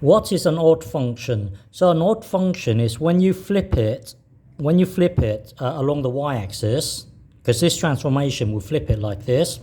What is an odd function? So an odd function is when you flip it along the y-axis, because this transformation will flip it like this,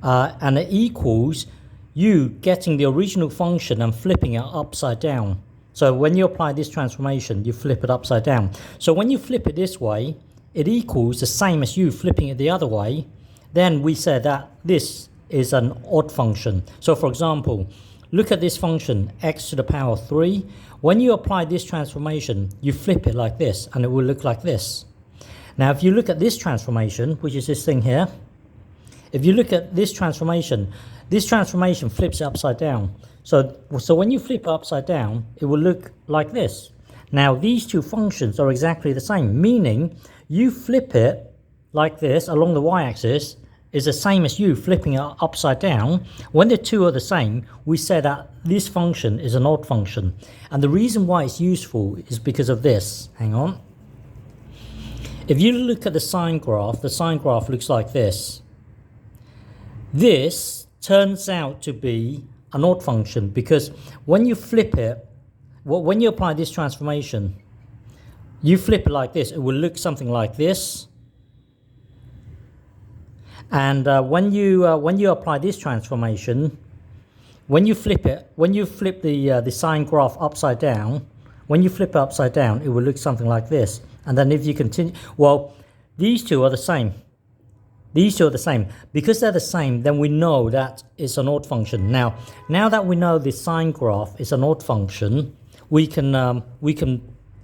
and it equals you getting the original function and flipping it upside down. So when you apply this transformation, you flip it upside down. So when you flip it this way, it equals the same as you flipping it the other way. Then we say that this is an odd function. So for example, look at this function, x to the power of 3. When you apply this transformation, you flip it like this, and it will look like this. Now, if you look at this transformation, which is this thing here, if you look at this transformation flips it upside down. So when you flip it upside down, it will look like this. Now, these two functions are exactly the same, meaning you flip it like this along the y-axis is the same as you flipping it upside down. When the two are the same, we say that this function is an odd function. And the reason why it's useful is because of this. Hang on. If you look at the sine graph looks like this. This turns out to be an odd function because when you flip it, when you apply this transformation, you flip it like this, it will look something like this. And when you apply this transformation, when you flip the sine graph upside down, when you flip it upside down, it will look something like this. And then if you continue, well, these two are the same. These two are the same. Because they're the same, then we know that it's an odd function. Now that we know the sine graph is an odd function, we can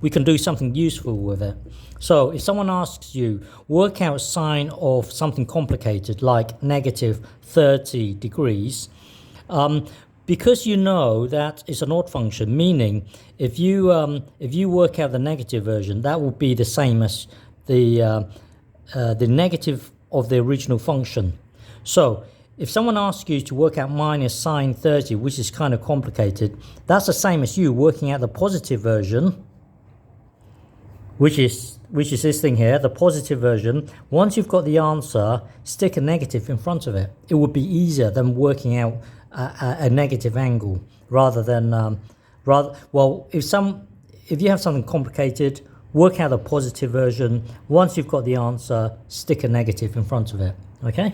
do something useful with it. So if someone asks you, work out sine of something complicated like negative 30 degrees, because you know that it's an odd function, meaning if you work out the negative version, that will be the same as the negative of the original function. So if someone asks you to work out minus sine 30, which is kind of complicated, that's the same as you working out the positive version, which is this thing here, the positive version. Once you've got the answer, stick a negative in front of it. It would be easier than working out a negative angle rather than if you have something complicated, work out the positive version. Once you've got the answer, stick a negative in front of it. Okay?